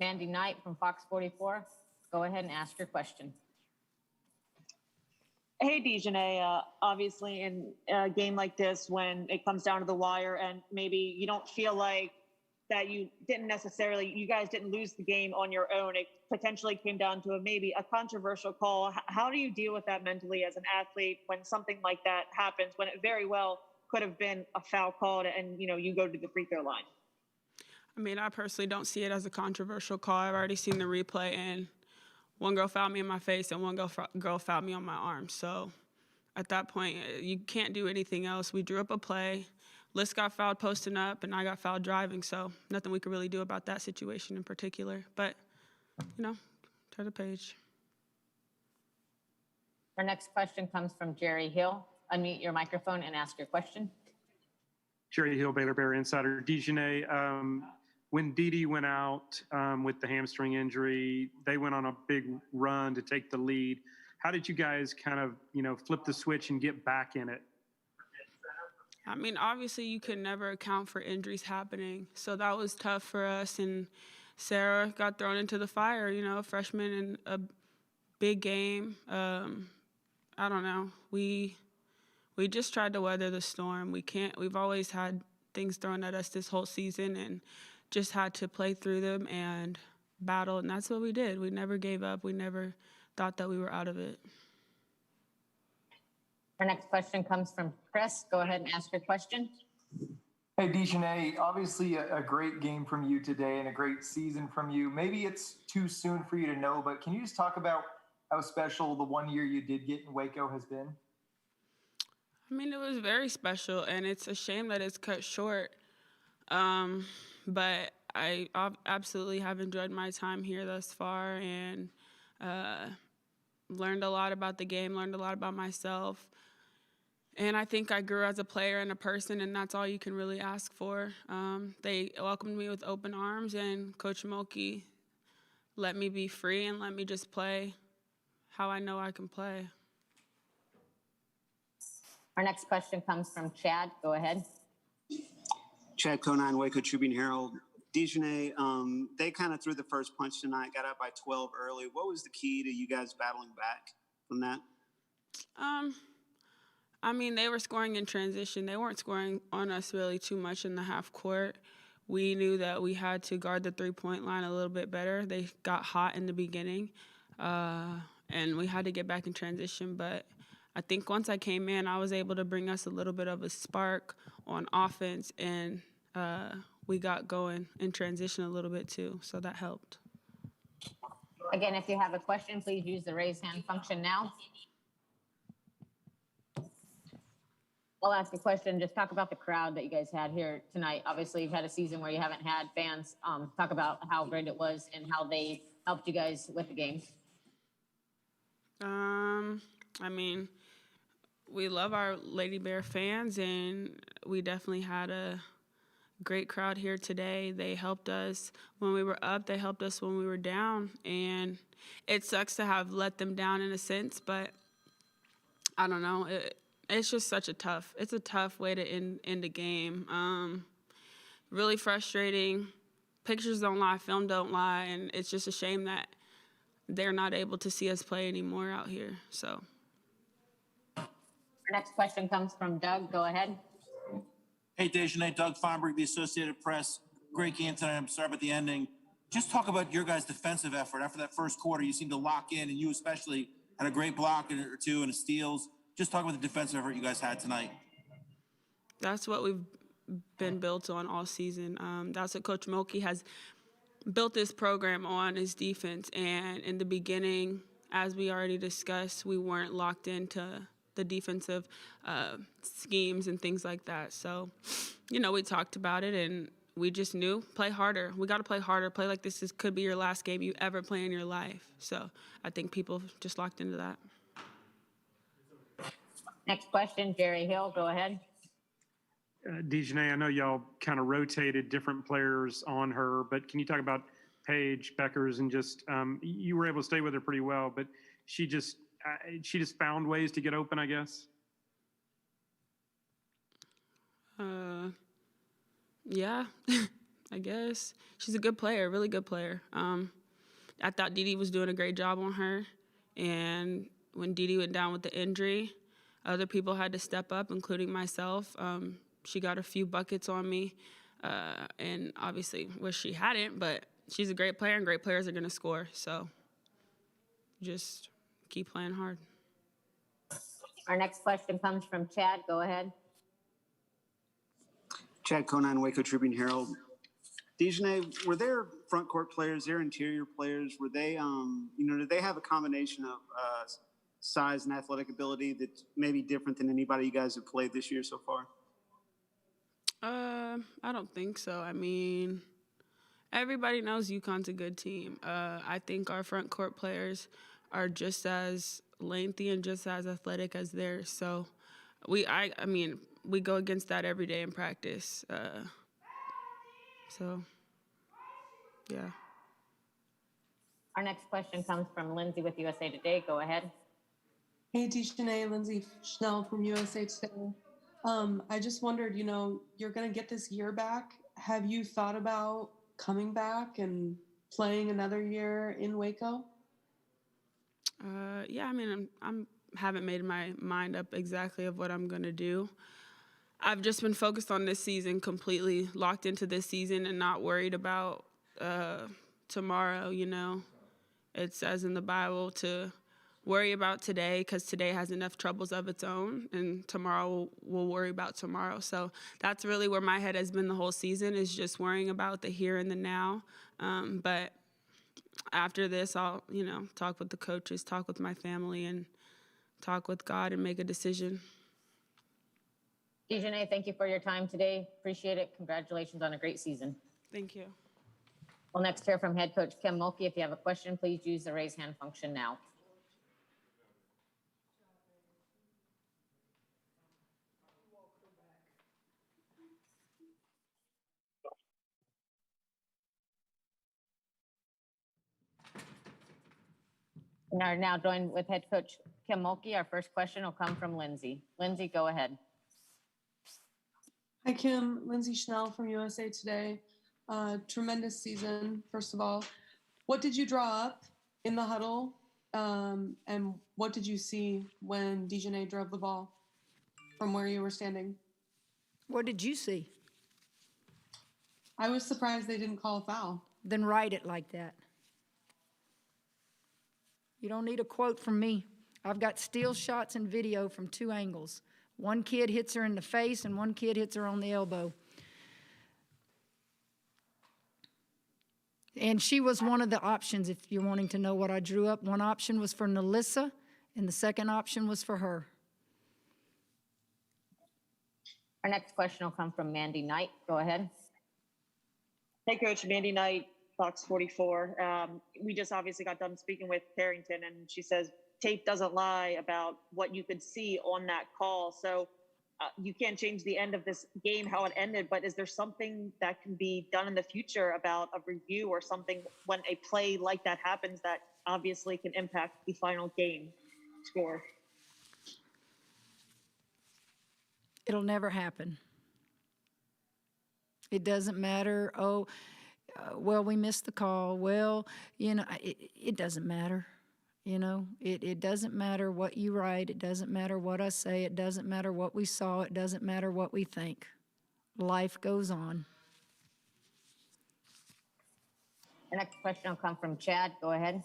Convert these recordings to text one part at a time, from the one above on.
Mandy Knight from Fox 44. Go ahead and ask your question. Hey, Dejanay, obviously in a game like this, when it comes down to the wire and maybe you don't feel like that you guys didn't lose the game on your own. It potentially came down to maybe a controversial call. How do you deal with that mentally as an athlete when something like that happens, when it very well could have been a foul called and, you go to the free throw line? I mean, I personally don't see it as a controversial call. I've already seen the replay, and one girl fouled me in my face and one girl fouled me on my arm. So at that point, you can't do anything else. We drew up a play. Liz got fouled posting up, and I got fouled driving, so nothing we could really do about that situation in particular. But, turn the page. Our next question comes from Jerry Hill. Unmute your microphone and ask your question. Jerry Hill, Baylor Bear Insider. Dejanay, when Dee went out with the hamstring injury, they went on a big run to take the lead. How did you guys kind of, flip the switch and get back in it? I mean, obviously you can never account for injuries happening. So that was tough for us. And Sarah got thrown into the fire, a freshman in a big game. I don't know. We just tried to weather the storm. We've always had things thrown at us this whole season and just had to play through them and battle. And that's what we did. We never gave up. We never thought that we were out of it. Our next question comes from Chris. Go ahead and ask your question. Hey, Dejanay, obviously a great game from you today and a great season from you. Maybe it's too soon for you to know, but can you just talk about how special the 1 year you did get in Waco has been? I mean, it was very special, and it's a shame that it's cut short. But I absolutely have enjoyed my time here thus far and learned a lot about the game, learned a lot about myself. And I think I grew as a player and a person, and that's all you can really ask for. They welcomed me with open arms, and Coach Mulkey let me be free and let me just play how I know I can play. Our next question comes from Chad. Go ahead. Chad Conine, Waco Tribune Herald. Dejanay, they kind of threw the first punch tonight, got up by 12 early. What was the key to you guys battling back from that? I mean, they were scoring in transition. They weren't scoring on us really too much in the half court. We knew that we had to guard the three-point line a little bit better. They got hot in the beginning, and we had to get back in transition. But I think once I came in, I was able to bring us a little bit of a spark on offense, and we got going in transition a little bit too, so that helped. Again, if you have a question, please use the raise hand function now. I'll ask a question. Just talk about the crowd that you guys had here tonight. Obviously, you've had a season where you haven't had fans. Talk about how great it was and how they helped you guys with the game. I mean, we love our Lady Bear fans, and we definitely had a great crowd here today. They helped us when we were up. They helped us when we were down, and it sucks to have let them down in a sense, but I don't know. It's just a tough way to end a game. Really frustrating. Pictures don't lie, film don't lie, and it's just a shame that they're not able to see us play anymore out here. So. Our next question comes from Doug. Go ahead. Hey, Dejanay, Doug Feinberg, the Associated Press. Great game tonight. I'm sorry about the ending. Just talk about your guys' defensive effort. After that first quarter, you seemed to lock in, and you especially had a great block or two and a steals. Just talk about the defensive effort you guys had tonight. That's what we've been built on all season. That's what Coach Mulkey has built this program on, is defense. And in the beginning, as we already discussed, we weren't locked into the defensive schemes and things like that. So, we talked about it, and we just knew, play harder. We got to play harder. Play like this could be your last game you ever play in your life. So I think people just locked into that. Next question, Jerry Hill. Go ahead. Dejanay, I know y'all kind of rotated different players on her, but can you talk about Paige Beckers and just you were able to stay with her pretty well, but she just found ways to get open, I guess? Yeah. I guess. She's a good player, really good player. I thought Didi was doing a great job on her. And when Didi went down with the injury, other people had to step up, including myself. She got a few buckets on me. And obviously, wish she hadn't, but she's a great player, and great players are going to score. So just keep playing hard. Our next question comes from Chad. Go ahead. Chad Conine, Waco Tribune Herald. Dejanay, were there front court players, their interior players, were they, did they have a combination of size and athletic ability that's maybe different than anybody you guys have played this year so far? I don't think so. I mean, everybody knows UConn's a good team. I think our front court players are just as lengthy and just as athletic as theirs. So we go against that every day in practice. So, yeah. Our next question comes from Lindsay with USA Today. Go ahead. Hey, Dejanay, Lindsay Schnell from USA Today. I just wondered, you're going to get this year back. Have you thought about coming back and playing another year in Waco? Yeah, I mean, I'm haven't made my mind up exactly of what I'm going to do. I've just been focused on this season, completely locked into this season and not worried about tomorrow, It says in the Bible to worry about today because today has enough troubles of its own, and tomorrow we'll worry about tomorrow. So that's really where my head has been the whole season, is just worrying about the here and the now. But after this, I'll, talk with the coaches, talk with my family, and talk with God and make a decision. Dejanay, thank you for your time today. Appreciate it. Congratulations on a great season. Thank you. We'll next hear from head coach Kim Mulkey. If you have a question, please use the raise hand function now. We are now joined with head coach Kim Mulkey. Our first question will come from Lindsay. Lindsay, go ahead. Hi, Kim. Lindsay Schnell from USA Today. Tremendous season, first of all. What did you draw up in the huddle? And what did you see when Dejanay drove the ball from where you were standing? What did you see? I was surprised they didn't call a foul. Then write it like that. You don't need a quote from me. I've got still shots and video from two angles. One kid hits her in the face and one kid hits her on the elbow. And she was one of the options, if you're wanting to know what I drew up. One option was for Nalissa, and the second option was for her. Our next question will come from Mandy Knight. Go ahead. Hey, Coach. Mandy Knight, Fox 44. We just obviously got done speaking with Carrington, and she says tape doesn't lie about what you could see on that call. So you can't change the end of this game, how it ended, but is there something that can be done in the future about a review or something when a play like that happens that obviously can impact the final game score? It'll never happen. It doesn't matter, well, we missed the call. Well, it doesn't matter. It doesn't matter what you write. It doesn't matter what I say. It doesn't matter what we saw. It doesn't matter what we think. Life goes on. The next question will come from Chad. Go ahead.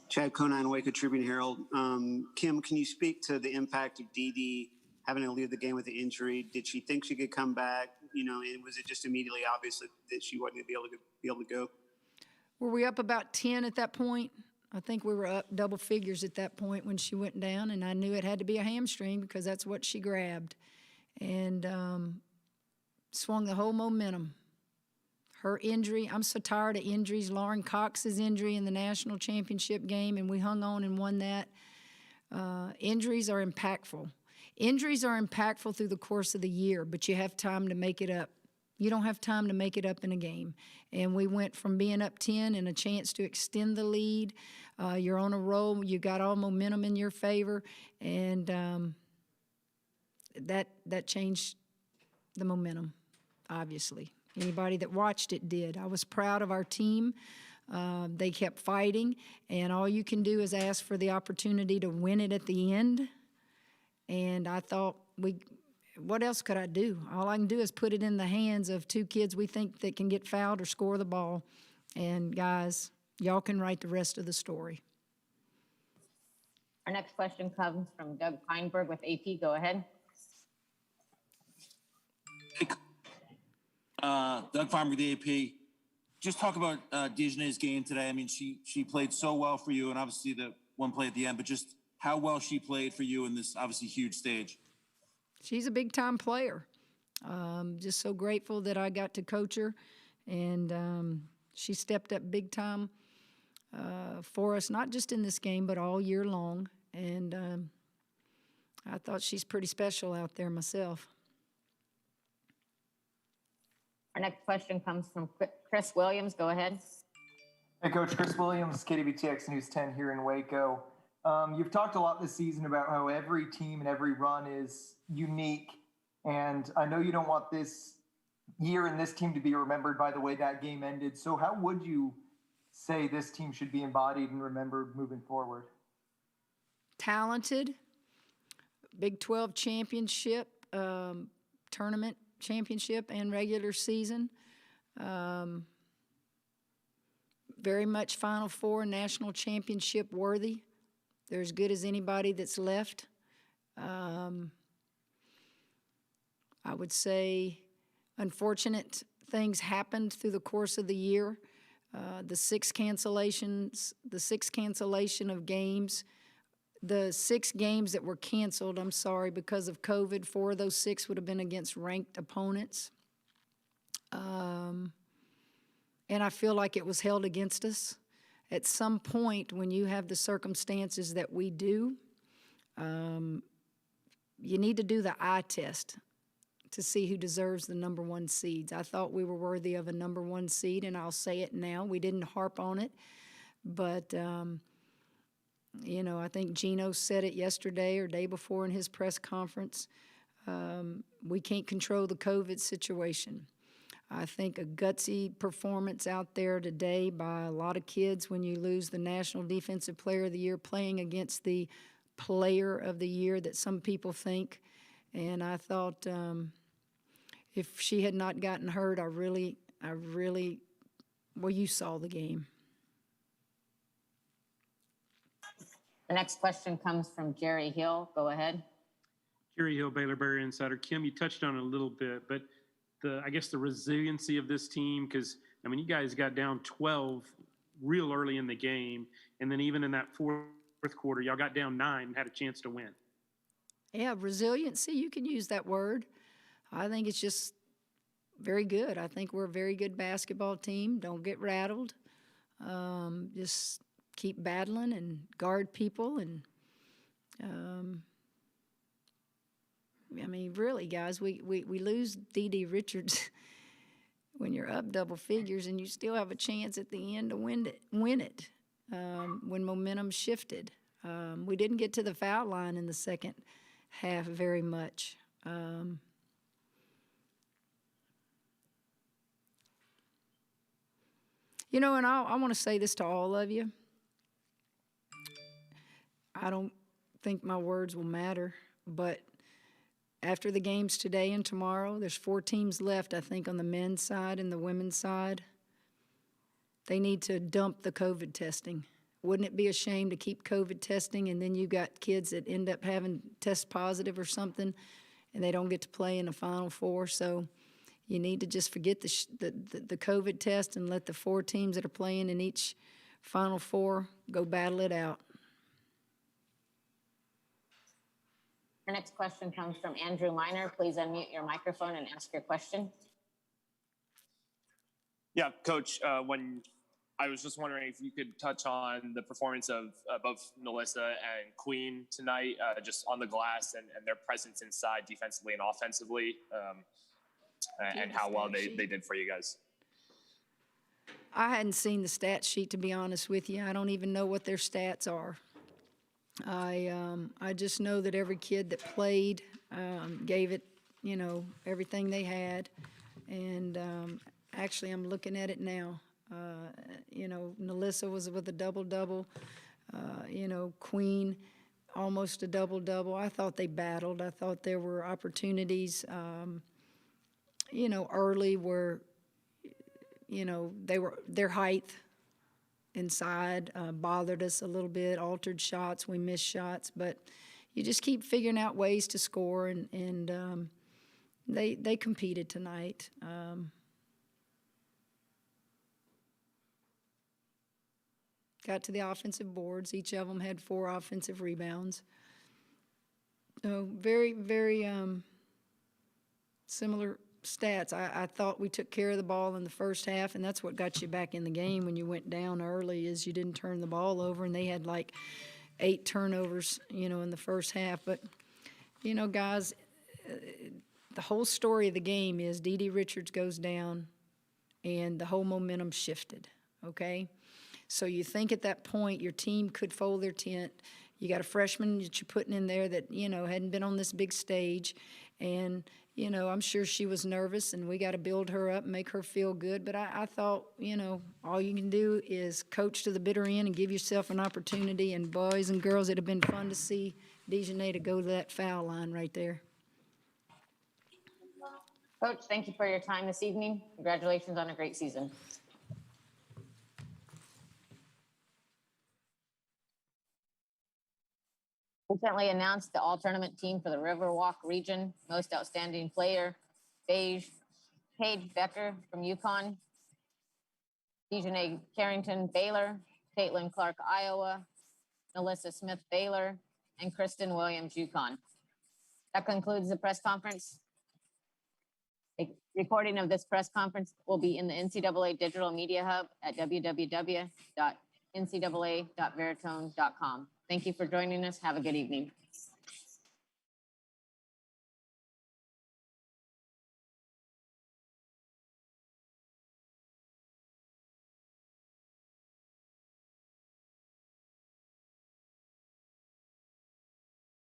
Chad Conine, Waco Tribune Herald. Kim, can you speak to the impact of Didi having to leave the game with the injury? Did she think she could come back? And was it just immediately obvious that she wasn't going to be able to go? Were we up about 10 at that point? I think we were up double figures at that point when she went down, and I knew it had to be a hamstring because that's what she grabbed. And swung the whole momentum. Her injury, I'm so tired of injuries. Lauren Cox's injury in the national championship game, and we hung on and won that. Injuries are impactful. Injuries are impactful through the course of the year, but you have time to make it up. You don't have time to make it up in a game. And we went from being up 10 and a chance to extend the lead. You're on a roll. You got all momentum in your favor. And that changed the momentum, obviously. Anybody that watched it did. I was proud of our team. They kept fighting, and all you can do is ask for the opportunity to win it at the end. And I thought, what else could I do? All I can do is put it in the hands of two kids we think that can get fouled or score the ball. And guys, y'all can write the rest of the story. Our next question comes from Doug Feinberg with AP. Go ahead. Doug Feinberg, the AP. Just talk about Dejanay's game today. I mean, she played so well for you, and obviously the one play at the end, but just how well she played for you in this obviously huge stage. She's a big-time player. Just so grateful that I got to coach her, and she stepped up big time for us, not just in this game, but all year long. And I thought she's pretty special out there myself. Our next question comes from Chris Williams. Go ahead. Hey, Coach. Chris Williams, KWTX News 10 here in Waco. You've talked a lot this season about how every team and every run is unique. And I know you don't want this year and this team to be remembered by the way that game ended. So how would you say this team should be embodied and remembered moving forward? Talented, Big 12 championship, tournament championship and regular season. Very much Final Four, national championship worthy. They're as good as anybody that's left. I would say unfortunate things happened through the course of the year. The six cancellation of games, the 6 games that were canceled, I'm sorry, because of COVID, 4 of those 6 would have been against ranked opponents. And I feel like it was held against us. At some point, when you have the circumstances that we do, you need to do the eye test to see who deserves the number 1 seeds. I thought we were worthy of a number 1 seed, and I'll say it now. We didn't harp on it, but you know, I think Gino said it yesterday or day before in his press conference. We can't control the COVID situation. I think a gutsy performance out there today by a lot of kids when you lose the National Defensive Player of the Year playing against the Player of the Year that some people think. And I thought if she had not gotten hurt, I really, well, you saw the game. The next question comes from Jerry Hill. Go ahead. Jerry Hill, Baylor Bear Insider. Kim, you touched on it a little bit, but I guess the resiliency of this team, because, I mean, you guys got down 12 real early in the game, and then even in that fourth quarter, y'all got down 9 and had a chance to win. Yeah, resiliency, you can use that word. I think it's just very good. I think we're a very good basketball team. Don't get rattled. Just keep battling and guard people. And, I mean, really, guys, we lose Dee Richards when you're up double figures and you still have a chance at the end to win it when momentum shifted. We didn't get to the foul line in the second half very much. You know, and I want to say this to all of you. I don't think my words will matter, but after the games today and tomorrow, there's 4 teams left, I think, on the men's side and the women's side. They need to dump the COVID testing. Wouldn't it be a shame to keep COVID testing and then you got kids that end up having test positive or something and they don't get to play in the Final Four? So you need to just forget the COVID test and let the 4 teams that are playing in each Final Four go battle it out. Our next question comes from Andrew Miner. Please unmute your microphone and ask your question. Yeah, Coach, when I was just wondering if you could touch on the performance of both Melissa and Queen tonight, just on the glass and their presence inside defensively and offensively, and how well they did for you guys. I hadn't seen the stat sheet, to be honest with you. I don't even know what their stats are. I just know that every kid that played gave it, you know, everything they had. And actually, I'm looking at it now. You know, Melissa was with a double-double. You know, Queen, almost a double-double. I thought they battled. I thought there were opportunities, you know, early where, you know, their height inside bothered us a little bit, altered shots, we missed shots, but you just keep figuring out ways to score, and they competed tonight. Got to the offensive boards. Each of them had 4 offensive rebounds. So very, very similar stats. I thought we took care of the ball in the first half, and that's what got you back in the game when you went down early, is you didn't turn the ball over, and they had like 8 turnovers, you know, in the first half. But, you know, guys, the whole story of the game is Dee Dee Richards goes down, and the whole momentum shifted, okay? So you think at that point your team could fold their tent. You got a freshman that you're putting in there that, you know, hadn't been on this big stage. And, you know, I'm sure she was nervous, and we got to build her up and make her feel good. But I thought, you know, all you can do is coach to the bitter end and give yourself an opportunity. And boys and girls, it would have been fun to see Dejanay to go to that foul line right there. Coach, thank you for your time this evening. Congratulations on a great season. Recently announced the all-tournament team for the Riverwalk region. Most outstanding player, Paige Becker from UConn, Dejanay Carrington, Baylor, Caitlin Clark, Iowa, Melissa Smith, Baylor, and Kristen Williams, UConn. That concludes the press conference. A recording of this press conference will be in the NCAA Digital Media Hub at www.ncaa.veritone.com. Thank you for joining us. Have a good evening.